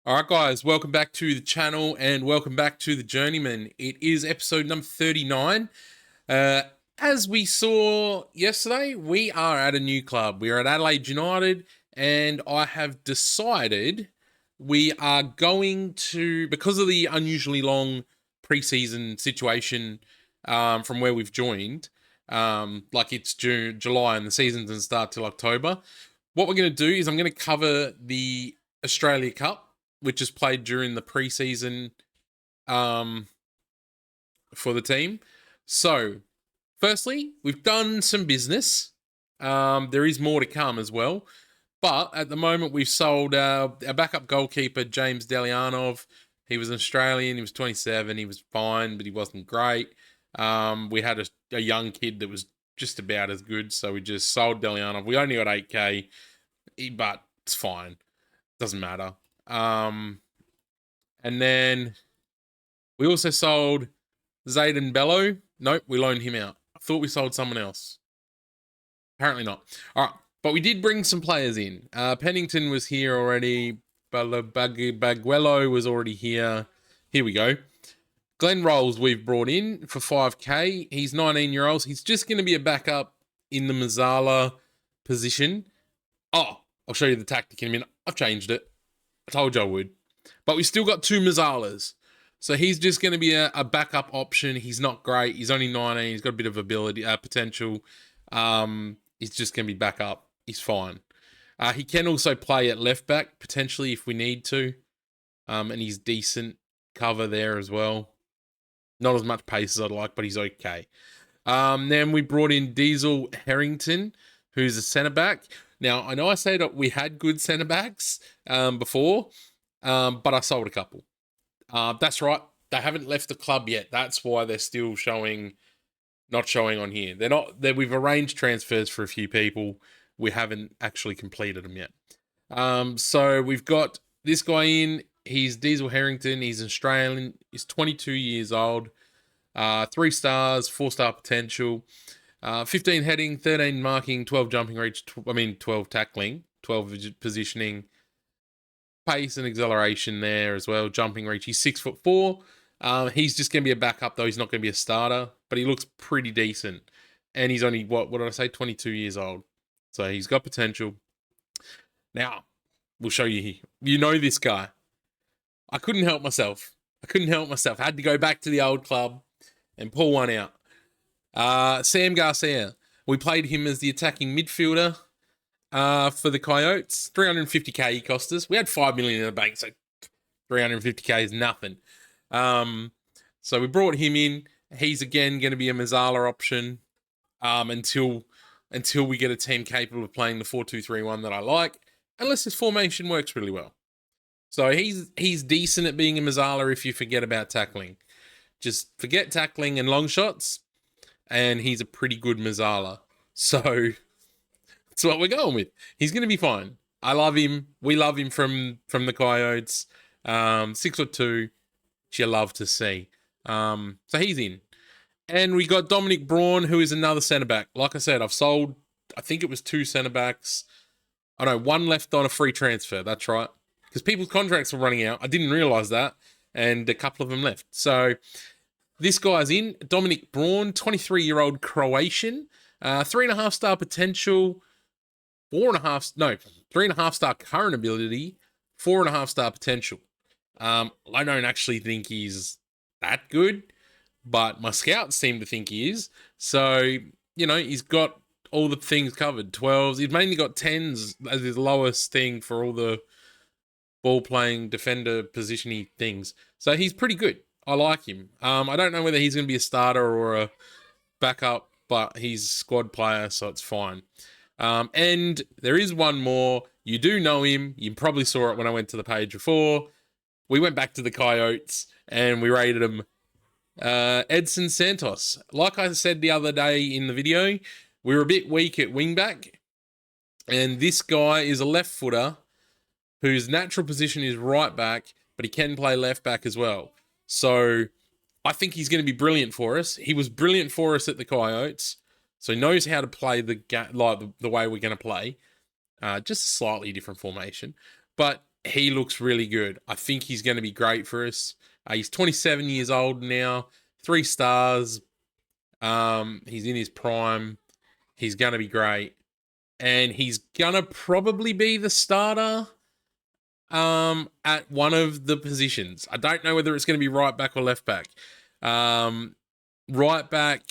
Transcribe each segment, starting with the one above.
All right, guys, welcome back to the channel and welcome back to the Journeyman. It is episode number 39. As we saw yesterday, we are at a new club. We are at Adelaide United, and I have decided we are going to, because of the unusually long preseason situation from where we've joined, like it's June, July, and the season doesn't start till October. What we're going to do is I'm going to cover the Australia Cup, which is played during the preseason for the team. So, firstly, we've done some business. There is more to come as well. But at the moment, we've sold our backup goalkeeper, James Delianov. He was an Australian. He was 27. He was fine, but he wasn't great. We had a young kid that was just about as good, so we just sold Delianov. We only got 8K, but it's fine. Doesn't matter. And then we also sold Zayden Bello. Nope, we loaned him out. I thought we sold someone else. Apparently not. All right, but we did bring some players in. Pennington was here already. Baguello was already here. Here we go. Glenn Rolls we've brought in for 5K. He's 19-year-old. He's just going to be a backup in the Mazzala position. Oh, I'll show you the tactic in a minute. I've changed it. I told you I would. But we've still got two Mazzalas. So he's just going to be a backup option. He's not great. He's only 19. He's got a bit of ability, potential. He's just going to be backup. He's fine. He can also play at left back, potentially, if we need to. And he's decent cover there as well. Not as much pace as I'd like, but he's okay. Then we brought in Diesel Harrington, who's a centre-back. Now, I know I say that we had good centre-backs before, but I sold a couple. That's right. They haven't left the club yet. That's why they're still not showing on here. We've arranged transfers for a few people. We haven't actually completed them yet. So we've got this guy in. He's Diesel Harrington. He's Australian. He's 22 years old. 3 stars, 4-star potential. 15 heading, 13 marking, 12 jumping reach, 12 tackling, 12 positioning, pace and acceleration there as well, jumping reach. He's 6'4". He's just going to be a backup though. He's not going to be a starter, but he looks pretty decent. And he's only, what did I say, 22 years old. So he's got potential. Now, we'll show you. You know this guy. I couldn't help myself. I had to go back to the old club and pull one out. Sam Garcia. We played him as the attacking midfielder for the Coyotes. 350k he cost us. We had 5 million in the bank, so 350k is nothing. So we brought him in. He's again going to be a Mazzala option until we get a team capable of playing the 4-2-3-1 that I like, unless his formation works really well. So he's decent at being a Mazzala if you forget about tackling. Just forget tackling and long shots, and he's a pretty good Mazzala. So that's what we're going with. He's going to be fine. I love him. We love him from the Coyotes. 6'2", which you love to see. So he's in. And we got Dominic Braun, who is another centre-back. Like I said, I've sold, I think it was 2 centre-backs. I know, 1 left on a free transfer. That's right. Because people's contracts were running out. I didn't realise that. And a couple of them left. So this guy's in. Dominic Braun, 23-year-old Croatian. 3.5-star potential. 3.5-star current ability. 4.5-star potential. I don't actually think he's that good, but my scouts seem to think he is. So, he's got all the things covered. 12s. He's mainly got 10s as his lowest thing for all the ball-playing, defender, positioning things. So he's pretty good. I like him. I don't know whether he's going to be a starter or a backup, but he's a squad player, so it's fine. And there is one more. You do know him. You probably saw it when I went to the page before. We went back to the Coyotes and we rated him Edson Santos. Like I said the other day in the video, we were a bit weak at wingback. And this guy is a left footer whose natural position is right back, but he can play left back as well. So I think he's going to be brilliant for us. He was brilliant for us at the Coyotes. So he knows how to play the way we're going to play. Just a slightly different formation. But he looks really good. I think he's going to be great for us. He's 27 years old now, 3 stars. He's in his prime. He's going to be great. And he's going to probably be the starter at one of the positions. I don't know whether it's going to be right back or left back. Right back,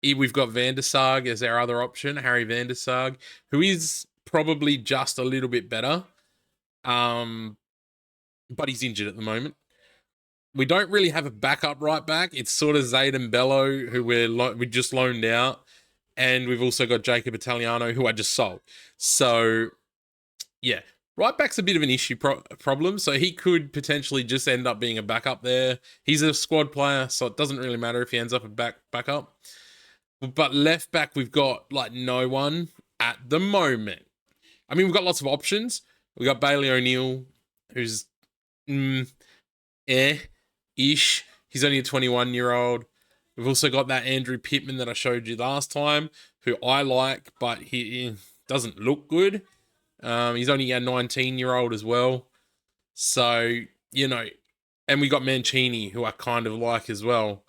we've got Van der Sar as our other option, Harry Van der Sar, who is probably just a little bit better. But he's injured at the moment. We don't really have a backup right back. It's sort of Zayden Bello, who we just loaned out. And we've also got Jacob Italiano, who I just sold. So, yeah. Right back's a bit of an issue problem. So he could potentially just end up being a backup there. He's a squad player, so it doesn't really matter if he ends up a backup. But left back, we've got like no one at the moment. I mean, we've got lots of options. We've got Bailey O'Neill, who's ish. He's only a 21-year-old. We've also got that Andrew Pittman that I showed you last time, who I like, but he doesn't look good. He's only a 19-year-old as well. So, you know, and we got Mancini, who I kind of like as well,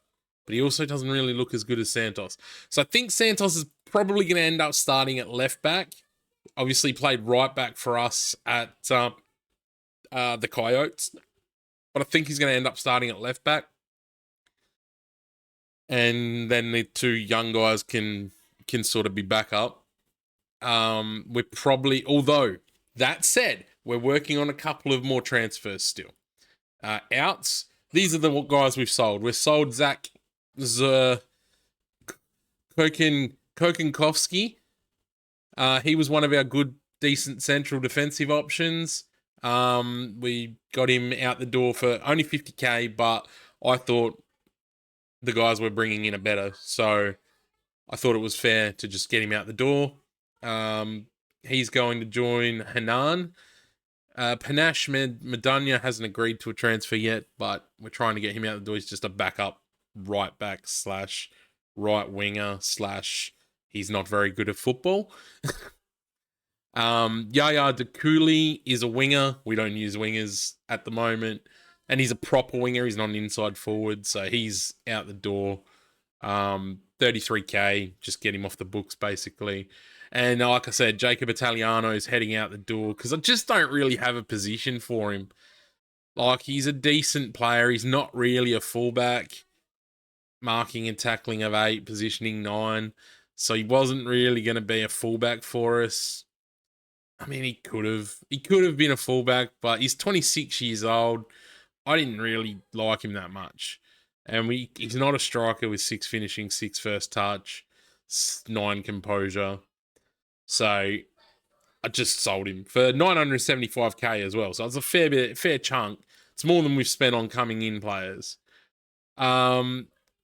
but he also doesn't really look as good as Santos. So I think Santos is probably going to end up starting at left back. Obviously played right back for us at the Coyotes, but I think he's going to end up starting at left back. And then the 2 young guys can sort of be back up. We're probably, although that said, we're working on a couple of more transfers still. Outs. These are the guys we've sold. We've sold Zach Kokinkowski. He was one of our good, decent central defensive options. We got him out the door for only 50k, but I thought the guys we're bringing in are better. So I thought it was fair to just get him out the door. He's going to join Hanan. Panache Madanya hasn't agreed to a transfer yet, but we're trying to get him out the door. He's just a backup right back / right winger / he's not very good at football. Yaya Dekuli is a winger. We don't use wingers at the moment. And he's a proper winger. He's not an inside forward, so he's out the door. 33k, just get him off the books, basically. And like I said, Jacob Italiano is heading out the door because I just don't really have a position for him. Like, he's a decent player. He's not really a fullback. Marking and tackling of 8, positioning 9. So he wasn't really going to be a fullback for us. I mean, he could have been a fullback, but he's 26 years old. I didn't really like him that much. And he's not a striker with 6 finishing, 6 first touch, 9 composure. So I just sold him for 975k as well. So it's a fair chunk. It's more than we've spent on coming in players.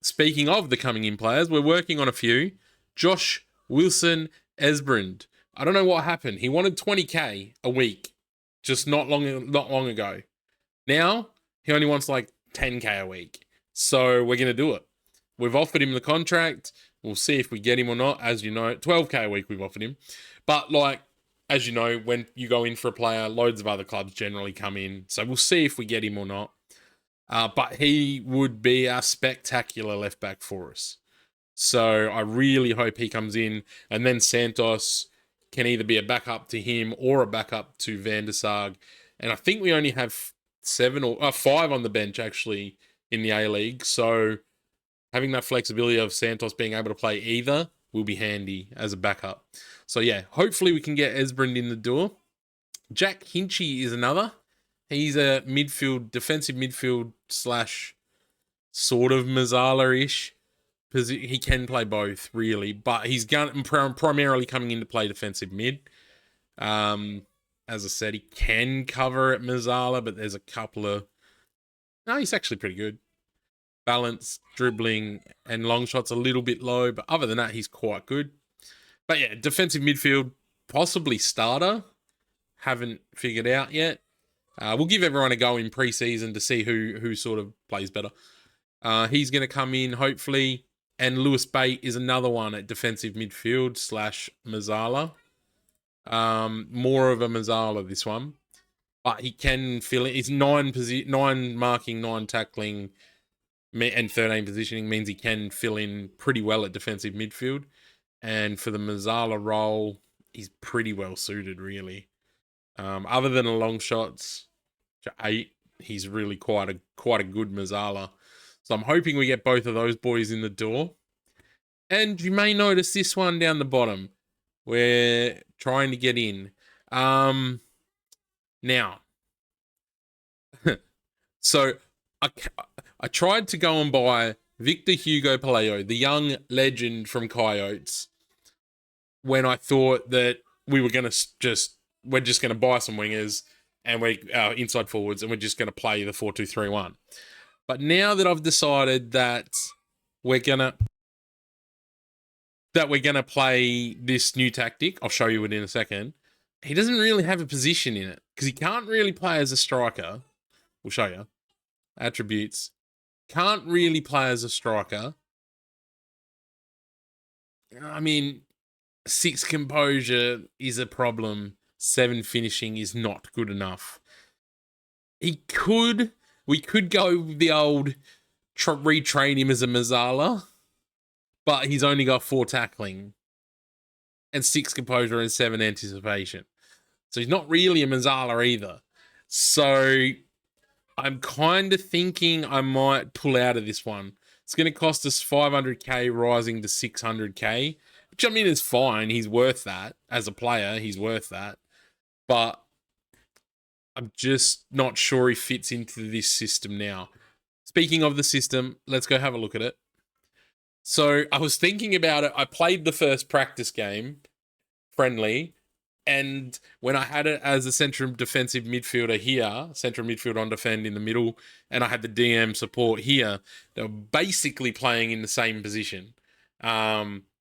Speaking of the coming in players, we're working on a few. Josh Wilson Esbrand. I don't know what happened. He wanted 20k a week just not long ago. Now he only wants like 10k a week. So we're going to do it. We've offered him the contract. We'll see if we get him or not. As you know, 12k a week we've offered him. But like, as you know, when you go in for a player, loads of other clubs generally come in. So we'll see if we get him or not. But he would be a spectacular left back for us. So I really hope he comes in. And then Santos can either be a backup to him or a backup to Van der Sar. And I think we only have 5 on the bench, actually, in the A-League. So having that flexibility of Santos being able to play either will be handy as a backup. So yeah, hopefully we can get Esbrand in the door. Jack Hinchy is another. He's a defensive midfield / sort of Mazzala-ish. Because he can play both, really. But he's primarily coming in to play defensive mid. As I said, he can cover at Mazzala, but there's a couple of... No, he's actually pretty good. Balance, dribbling, and long shots a little bit low. But other than that, he's quite good. But yeah, defensive midfield, possibly starter. Haven't figured out yet. We'll give everyone a go in pre-season to see who sort of plays better. He's going to come in, hopefully. And Lewis Bate is another one at defensive midfield / Mazzala. More of a Mazzala, this one. But he can fill in. He's 9 marking, 9 tackling, and 13 positioning means he can fill in pretty well at defensive midfield. And for the Mazzala role, he's pretty well suited, really. Other than the long shots, 8, he's really quite a good Mazzala. So I'm hoping we get both of those boys in the door. And you may notice this one down the bottom. We're trying to get in. Now, so I tried to go and buy Victor Hugo Paleo, the young legend from Coyotes, when I thought that we were going to we're just going to buy some wingers and we're inside forwards and we're just going to play the 4-2-3-1. But now that I've decided that we're going to play this new tactic, I'll show you it in a second. He doesn't really have a position in it because he can't really play as a striker. We'll show you. Attributes. Can't really play as a striker. I mean, 6 composure is a problem. 7 finishing is not good enough. We could go with the old retrain him as a Mazzala, but he's only got 4 tackling and 6 composure and 7 anticipation. So he's not really a Mazzala either. So I'm kind of thinking I might pull out of this one. It's going to cost us 500k rising to 600k, which I mean is fine. He's worth that. As a player, he's worth that. But I'm just not sure he fits into this system now. Speaking of the system, let's go have a look at it. So I was thinking about it. I played the first practice game, friendly, and when I had it as a central defensive midfielder here, central midfield on defend in the middle, and I had the DM support here, they were basically playing in the same position,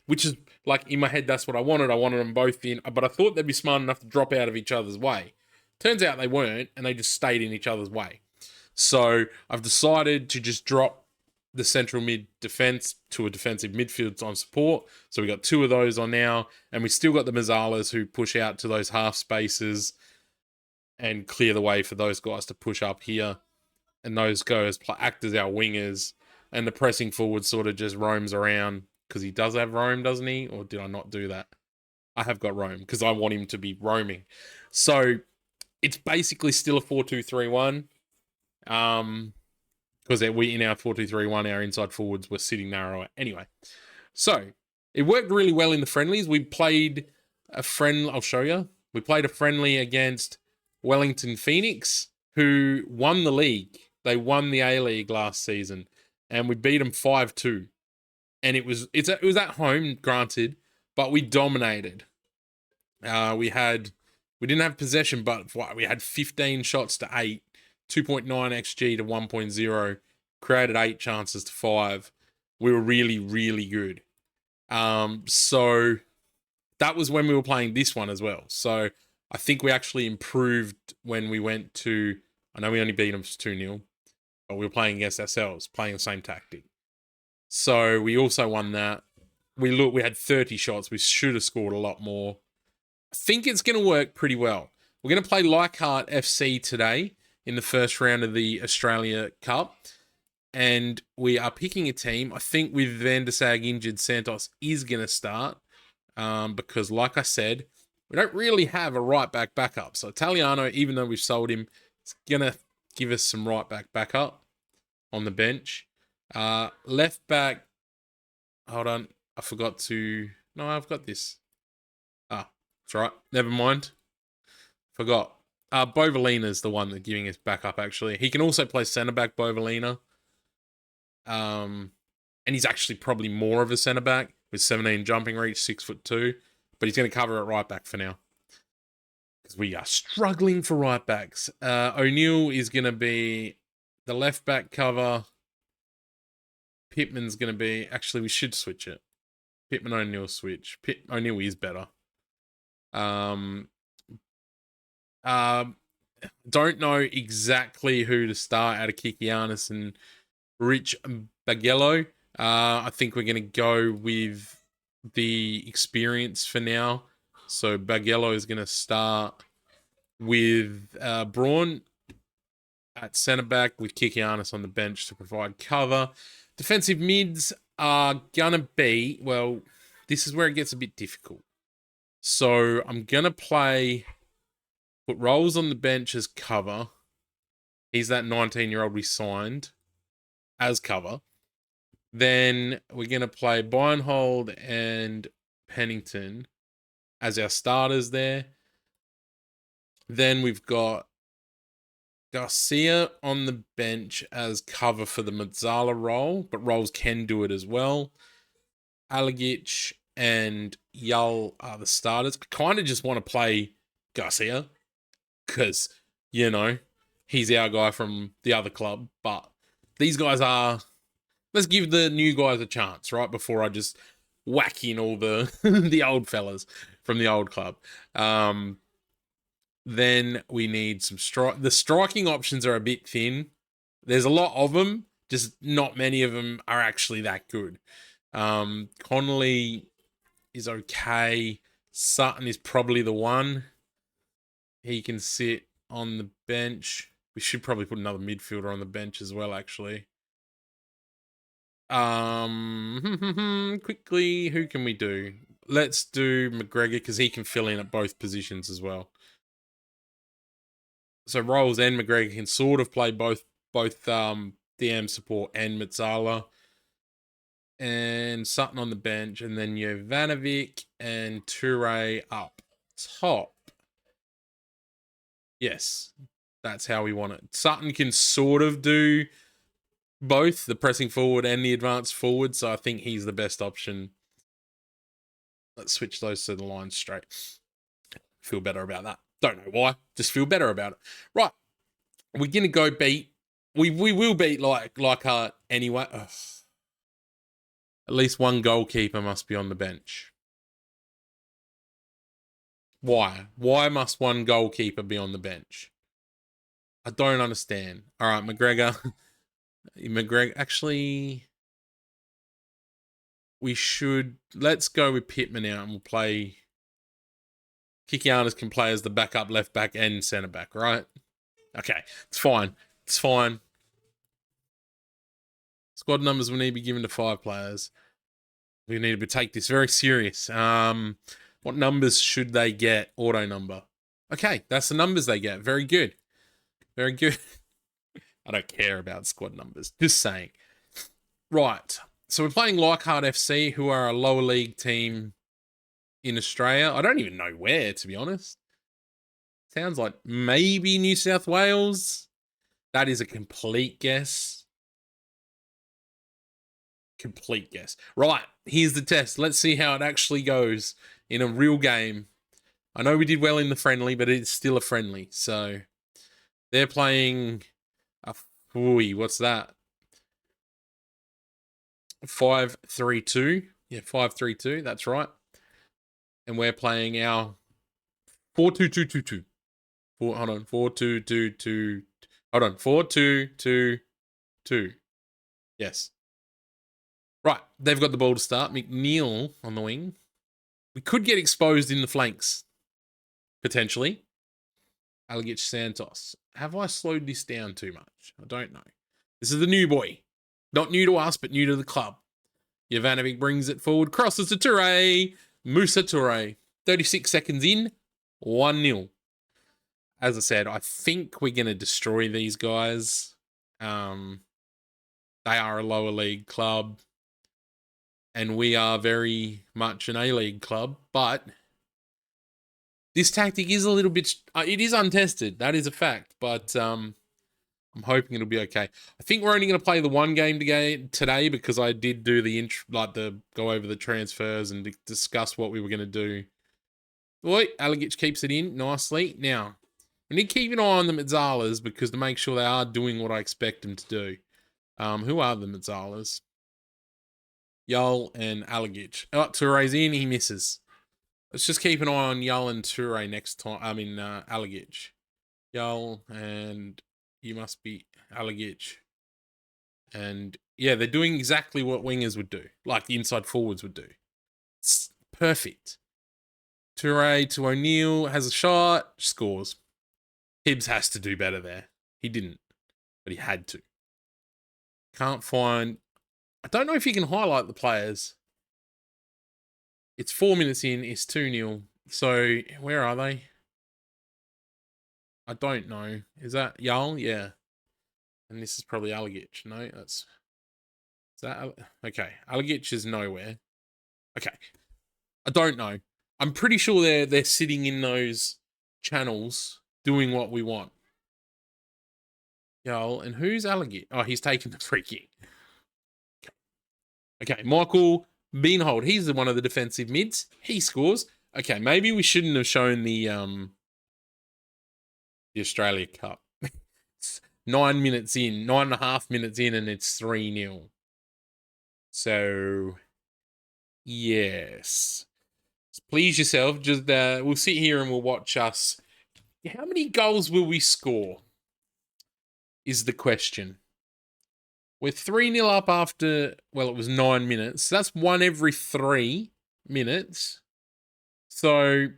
which is like in my head, that's what I wanted. I wanted them both in, but I thought they'd be smart enough to drop out of each other's way. Turns out they weren't, and they just stayed in each other's way. So I've decided to just drop the central mid defense to a defensive midfield on support. So we got 2 of those on now, and we still got the Mazzalas who push out to those half spaces and clear the way for those guys to push up here. And those guys act as our wingers, and the pressing forward sort of just roams around because he does have roam, doesn't he? Or did I not do that? I have got roam because I want him to be roaming. So it's basically still a 4-2-3-1. Because we in our 4-2-3-1, our inside forwards were sitting narrower anyway. So it worked really well in the friendlies. We played a friend. I'll show you. We played a friendly against Wellington Phoenix, who won the league. They won the A-League last season, and we beat them 5-2. And it was at home, granted, but we dominated. We didn't have possession, but we had 15 shots to 8. 2.9 XG to 1.0, created 8 chances to 5. We were really, really good. So that was when we were playing this one as well. So I think we actually improved when we went to, I know we only beat them 2-0, but we were playing against ourselves, playing the same tactic. So we also won that. We had 30 shots. We should have scored a lot more. I think it's going to work pretty well. We're going to play Leichhardt FC today in the first round of the Australia Cup. And we are picking a team. I think with Van der Sag injured, Santos is going to start. Because like I said, we don't really have a right back backup. So Italiano, even though we've sold him, is going to give us some right back backup on the bench. Left back, hold on. I forgot to, no, I've got this. That's right. Never mind. Forgot. Bovalina's the one that's giving us backup, actually. He can also play centre-back, Bovalina. And he's actually probably more of a centre-back with 17 jumping reach, 6'2". But he's going to cover at right back for now. Because we are struggling for right backs. O'Neill is going to be the left back cover. Pittman's going to be, actually, we should switch it. Pittman O'Neill switch. O'Neill is better. Don't know exactly who to start out of Kikianis and Rich Bagello. I think we're going to go with the experience for now. So Bagello is going to start. with Braun at centre back with Kikianis on the bench to provide cover. Defensive mids are gonna be, well, this is where it gets a bit difficult. So I'm gonna put Rolls on the bench as cover. He's that 19-year-old we signed as cover. Then we're gonna play Beinhold and Pennington as our starters there. Then we've got Garcia on the bench as cover for the Mazzala role, but Rolls can do it as well. Alagic and Yull are the starters. I kind of just want to play Garcia because, he's our guy from the other club. But these guys are... Let's give the new guys a chance, right? Before I just whack in all the the old fellas from the old club. Then we need some the striking options are a bit thin. There's a lot of them, just not many of them are actually that good. Connolly is okay. Sutton is probably the one. He can sit on the bench. We should probably put another midfielder on the bench as well, actually. Quickly, who can we do? Let's do McGregor because he can fill in at both positions as well. So Rolls and McGregor can sort of play both DM support and Mazzala. And Sutton on the bench, and then Jovanovic and Toure up top. Yes, that's how we want it. Sutton can sort of do both the pressing forward and the advanced forward, so I think he's the best option. Let's switch those to the line straight. Feel better about that. Don't know why. Just feel better about it. Right. We're going to go beat... We will beat Leichhardt anyway. Ugh. At least one goalkeeper must be on the bench. Why? Why must one goalkeeper be on the bench? I don't understand. All right, McGregor. Actually, we should... Let's go with Pittman out and we'll play... Kikianis can play as the backup left back and centre back, right? Okay, it's fine. It's fine. Squad numbers will need to be given to 5 players. We need to take this very serious. What numbers should they get? Auto number. Okay, that's the numbers they get. Very good. Very good. I don't care about squad numbers. Just saying. Right. So we're playing Leichhardt FC, who are a lower league team in Australia. I don't even know where, to be honest. Sounds like maybe New South Wales. That is a complete guess. Complete guess. Right, here's the test. Let's see how it actually goes in a real game. I know we did well in the friendly, but it's still a friendly. So they're playing a... what's that? 5-3-2. Yeah, 5-3-2. That's right. And we're playing our 4-2-2-2-2. Hold on, 4-2-2-2. Hold on, 4-2-2-2. Yes. Right, they've got the ball to start. McNeil on the wing. We could get exposed in the flanks, potentially. Alagic Santos. Have I slowed this down too much? I don't know. This is the new boy. Not new to us, but new to the club. Jovanovic brings it forward. Crosses to Toure. Moussa Toure. 36 seconds in. 1-0. As I said, I think we're going to destroy these guys. They are a lower league club. And we are very much an A-League club. But this tactic is a little bit... it is untested. That is a fact. But I'm hoping it'll be okay. I think we're only going to play the one game today because I did do the go over the transfers and discuss what we were going to do. Oi, Alagic keeps it in nicely. Now, we need to keep an eye on the Mazzalas because to make sure they are doing what I expect them to do. Who are the Mazzalas? Yull and Alagic. Oh, Toure's in. He misses. Let's just keep an eye on Yull and Toure next time. I mean, Alagic. Yull and... You must be Alagic. And yeah, they're doing exactly what wingers would do. Like the inside forwards would do. It's perfect. Toure to O'Neill has a shot. Scores. Hibbs has to do better there. He didn't, but he had to. Can't find... I don't know if you can highlight the players. It's 4 minutes in. It's 2-0. So, where are they? I don't know. Is that Jarl? Yeah. And this is probably Alagic. No, that's... Is that... Okay. Alagic is nowhere. Okay. I don't know. I'm pretty sure they're sitting in those channels doing what we want. Jarl. And who's Alagic? Oh, he's taking the free kick. Okay. Michael Beanhold. He's one of the defensive mids. He scores. Okay. Maybe we shouldn't have shown the Australia Cup. It's 9 minutes in, 9.5 minutes in, and it's 3-0. So, yes. Please yourself. Just we'll sit here and we'll watch us. How many goals will we score? Is the question. We're 3-0 up after, well, it was 9 minutes. That's 1 every 3 minutes. So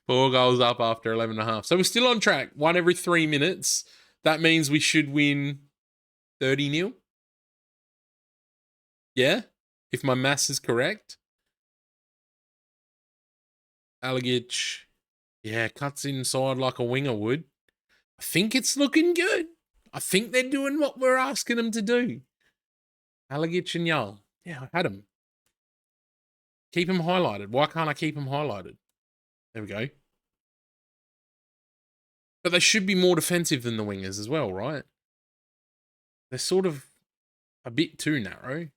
4 goals up after 11.5. So we're still on track. 1 every 3 minutes. That means we should win 30-0. Yeah? If my maths is correct. Alagic. Yeah, cuts inside like a winger would. I think it's looking good. I think they're doing what we're asking them to do. Alagic and Jarl. Yeah, I had them. Keep them highlighted. Why can't I keep them highlighted? There we go. But they should be more defensive than the wingers as well, right? They're sort of a bit too narrow.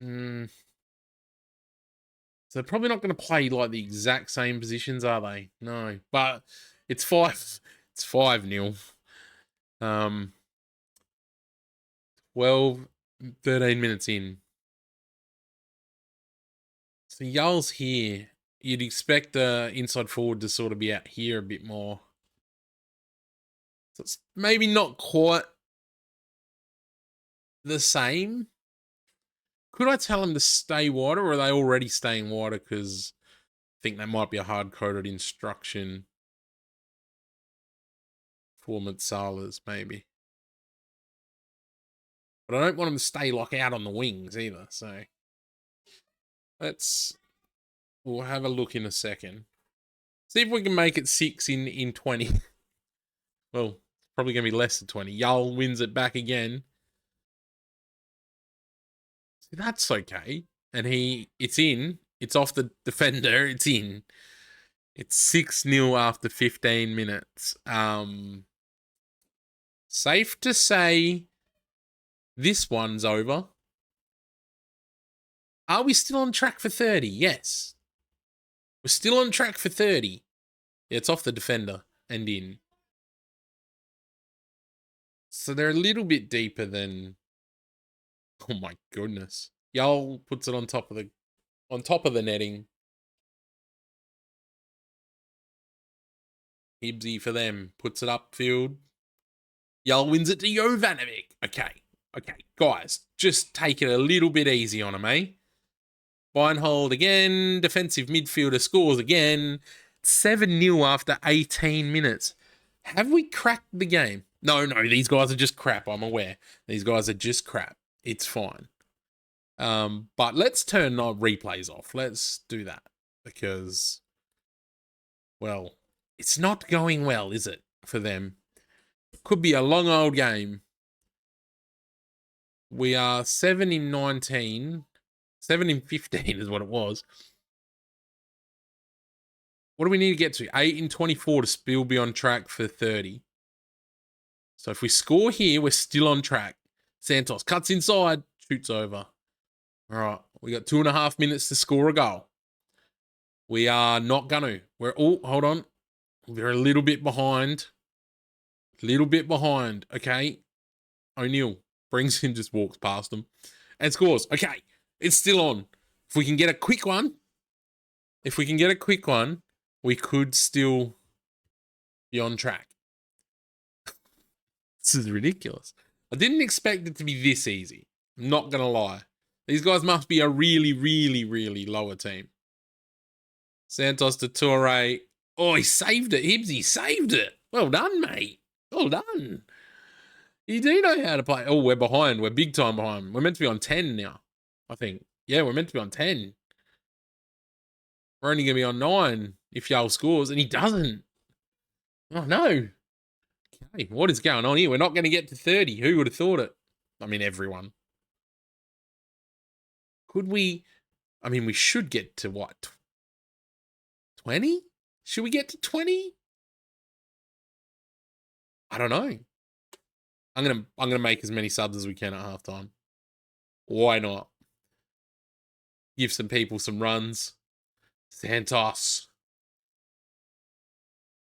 So they're probably not going to play like the exact same positions, are they? No. But it's 5. It's 5-0. 12, 13 minutes in. So Jarl's here. You'd expect the inside forward to sort of be out here a bit more. So it's maybe not quite the same. Could I tell them to stay wider, or are they already staying wider? Because I think that might be a hard-coded instruction for Matsalas, maybe. But I don't want them to stay like out on the wings either. So we'll have a look in a second. See if we can make it 6 in 20. Well, probably going to be less than 20. Jarl wins it back again. See, that's okay. And it's in. It's off the defender. It's in. It's 6-0 after 15 minutes. Safe to say this one's over. Are we still on track for 30? Yes. We're still on track for 30. Yeah, it's off the defender and in. So they're a little bit deeper than... Oh my goodness. Jarl puts it on top of the netting. Hibbsy for them. Puts it upfield. Jarl wins it to Jovanovic. Okay. Guys, just take it a little bit easy on him, eh? Beinhold again. Defensive midfielder scores again. 7-0 after 18 minutes. Have we cracked the game? No, these guys are just crap, I'm aware. These guys are just crap. It's fine. But let's turn our replays off. Let's do that. Because, well, it's not going well, is it, for them? Could be a long old game. We are 7 in 19. 7 in 15 is what it was. What do we need to get to? 8 in 24 to still be on track for 30. So if we score here, we're still on track. Santos cuts inside, shoots over. All right, we got 2.5 minutes to score a goal. We are not going to. Hold on. We're a little bit behind. Okay. O'Neill brings in, just walks past them and scores. Okay, it's still on. If we can get a quick one, we could still be on track. This is ridiculous. I didn't expect it to be this easy. I'm not going to lie. These guys must be a really, really, really lower team. Santos to Torre. Oh, he saved it. Hibbsy saved it. Well done, mate. Well done. You do know how to play. Oh, we're behind. We're big time behind. We're meant to be on 10 now, I think. Yeah, we're meant to be on 10. We're only going to be on 9 if Yale scores, and he doesn't. Oh, no. Okay, what is going on here? We're not going to get to 30. Who would have thought it? I mean, everyone. Could we? I mean, we should get to what? 20? Should we get to 20? I don't know. I'm gonna make as many subs as we can at halftime. Why not? Give some people some runs. Santos.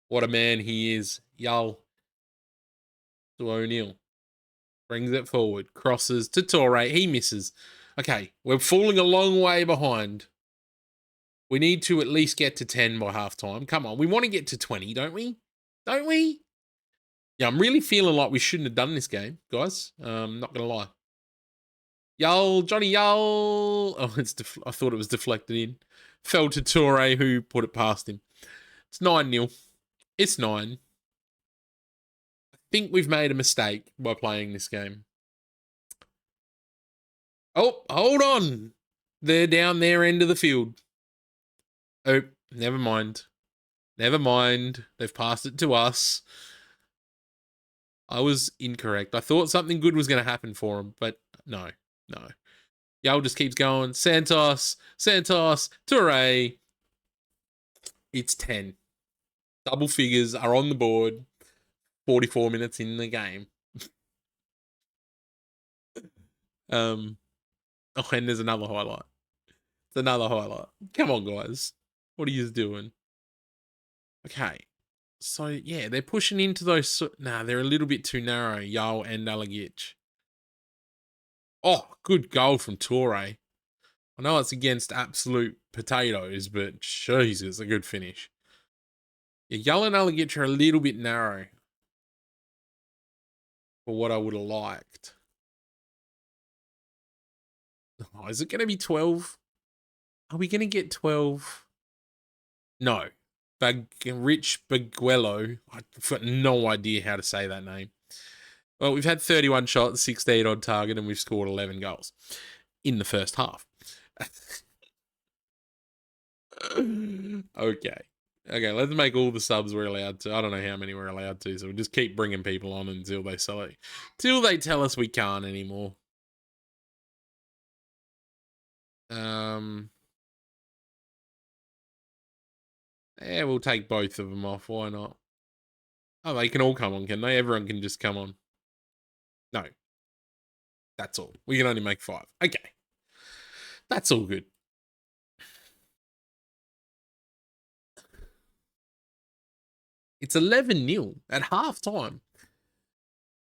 What a man he is. Yull. To O'Neill. Brings it forward. Crosses to Torre. He misses. Okay, we're falling a long way behind. We need to at least get to 10 by halftime. Come on, we want to get to 20, don't we? Don't we? Yeah, I'm really feeling like we shouldn't have done this game, guys. Not going to lie. Yull, Johnny Yull. Oh, I thought it was deflected in. Fell to Torre, who put it past him. It's 9-0. It's 9. I think we've made a mistake by playing this game. Oh, hold on. They're down their end of the field. Oh, never mind. Never mind. They've passed it to us. I was incorrect. I thought something good was going to happen for them, but no. Yale just keeps going. Santos, Toure. It's 10. Double figures are on the board. 44 minutes in the game. Oh, and there's another highlight. It's another highlight. Come on, guys. What are you doing? Okay. So, yeah, they're pushing into those... Nah, they're a little bit too narrow, Yale and Alagic. Oh, good goal from Torre. I know it's against absolute potatoes, but jeez, it's a good finish. Yeah, Yale and Alagic are a little bit narrow for what I would have liked. Oh, is it going to be 12? Are we going to get 12? No. Rich Baguello. I've got no idea how to say that name. Well, we've had 31 shots, 16 on target, and we've scored 11 goals in the first half. Okay, let's make all the subs we're allowed to. I don't know how many we're allowed to, so we'll just keep bringing people on until they sell it. Till they tell us we can't anymore. Yeah, we'll take both of them off. Why not? Oh, they can all come on, can they? Everyone can just come on. No. That's all. We can only make 5. Okay. That's all good. It's 11-0 at halftime.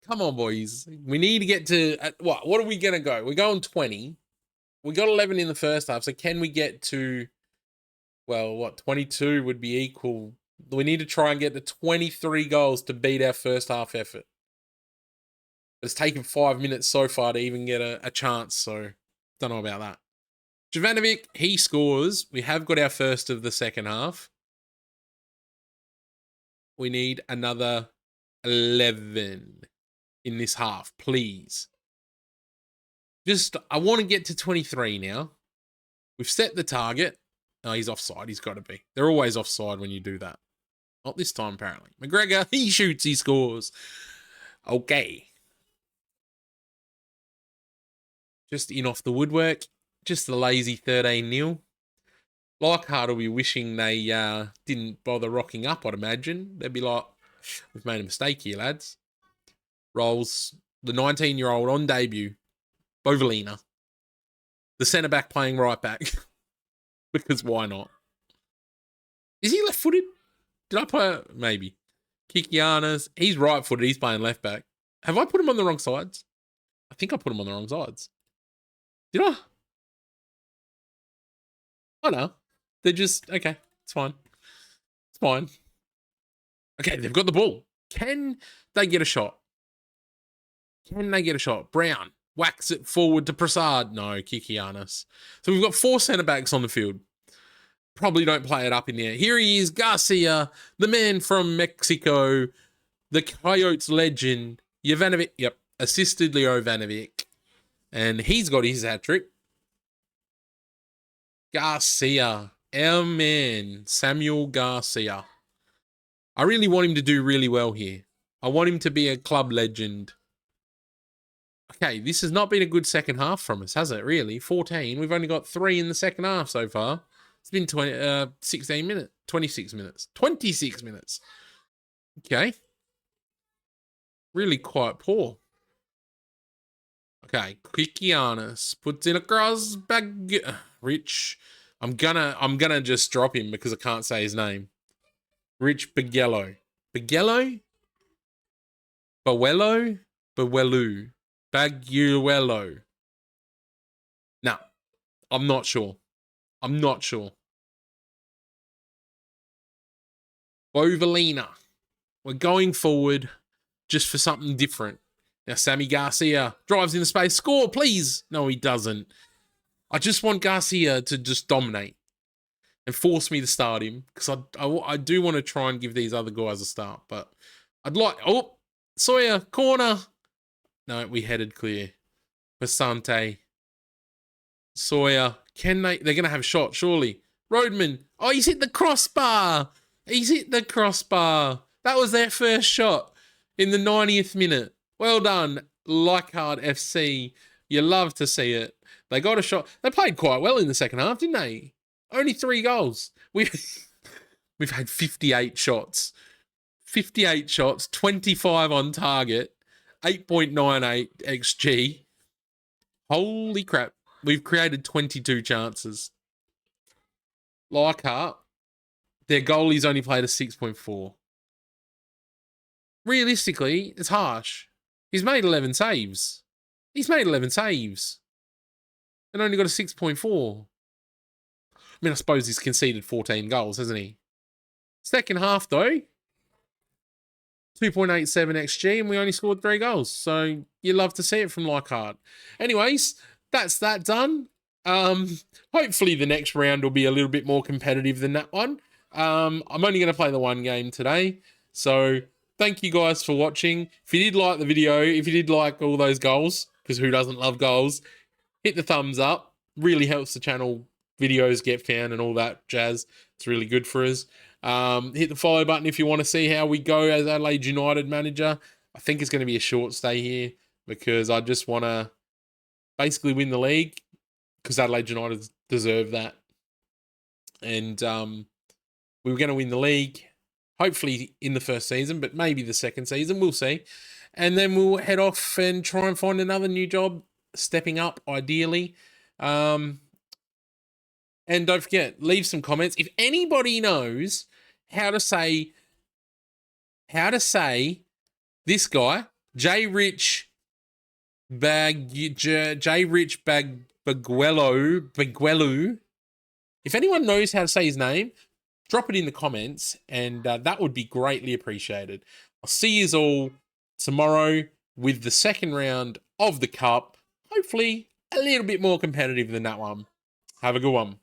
Come on, boys. We need to get to... What are we going to go? We're going 20. We got 11 in the first half, so can we get to... Well, what? 22 would be equal. We need to try and get to 23 goals to beat our first half effort. It's taken 5 minutes so far to even get a chance, so don't know about that. Jovanovic, he scores. We have got our first of the second half. We need another 11 in this half, please. I want to get to 23 now. We've set the target. Oh, he's offside. He's got to be. They're always offside when you do that. Not this time, apparently. McGregor, he shoots, he scores. Okay. Just in off the woodwork. Just a lazy 13-0. Leichhardt will be wishing they didn't bother rocking up, I'd imagine. They'd be like, we've made a mistake here, lads. Rolls the 19-year-old on debut, Bovalina. The centre-back playing right-back. Because why not? Is he left-footed? Did I play... Maybe. Kikianas. He's right-footed. He's playing left-back. Have I put him on the wrong sides? I think I put him on the wrong sides. Did I? Oh, no. They're just... Okay. It's fine. It's fine. Okay, they've got the ball. Can they get a shot? Can they get a shot? Brown. Whacks it forward to Prasad. No, Kikianis. So we've got 4 centre-backs on the field. probably don't play it up in there. Here he is, Garcia, the man from Mexico, the Coyotes legend, Jovanovic. Yep, assisted Leo Vanovic. And he's got his hat trick. Garcia, our man, Samuel Garcia. I really want him to do really well here. I want him to be a club legend. Okay, this has not been a good second half from us, has it, really? 14. We've only got 3 in the second half so far. It's been 16 minutes. 26 minutes. 26 minutes. Okay. Really quite poor. Okay, Kikianis puts in a cross back. Rich. I'm gonna just drop him because I can't say his name. Rich Bagello. Bagello? Bawello? Bawelu. Baguello. No, I'm not sure. I'm not sure. Bovalina. We're going forward just for something different. Now, Sammy Garcia drives in the space. Score, please. No, he doesn't. I just want Garcia to just dominate and force me to start him because I do want to try and give these other guys a start. But I'd like... Oh, Sawyer, corner. No, we headed clear. Pasante. Sawyer. Can they... They're going to have a shot, surely. Roadman. Oh, he's hit the crossbar. He's hit the crossbar. That was their first shot in the 90th minute. Well done, Leichhardt FC. You love to see it. They got a shot. They played quite well in the second half, didn't they? Only 3 goals. We've had 58 shots. 58 shots, 25 on target, 8.98 XG. Holy crap. We've created 22 chances. Leichhardt, their goalie's only played a 6.4. Realistically, it's harsh. He's made 11 saves. He's made 11 saves. And only got a 6.4. I mean, I suppose he's conceded 14 goals, hasn't he? Second half, though, 2.87 XG, and we only scored 3 goals. So you love to see it from Leichhardt. Anyways, that's that done. Hopefully the next round will be a little bit more competitive than that one. I'm only going to play the one game today. So thank you guys for watching. If you did like the video, if you did like all those goals, because who doesn't love goals, hit the thumbs up. Really helps the channel videos get found and all that jazz. It's really good for us. Hit the follow button if you want to see how we go as Adelaide United manager. I think it's going to be a short stay here because I just want to basically win the league because Adelaide United deserve that. And we were going to win the league, hopefully in the first season, but maybe the second season. We'll see. And then we'll head off and try and find another new job, stepping up ideally. And don't forget, leave some comments. If anybody knows how to say this guy, Baguello. If anyone knows how to say his name, drop it in the comments, and that would be greatly appreciated. I'll see you all tomorrow with the second round of the Cup. Hopefully a little bit more competitive than that one. Have a good one.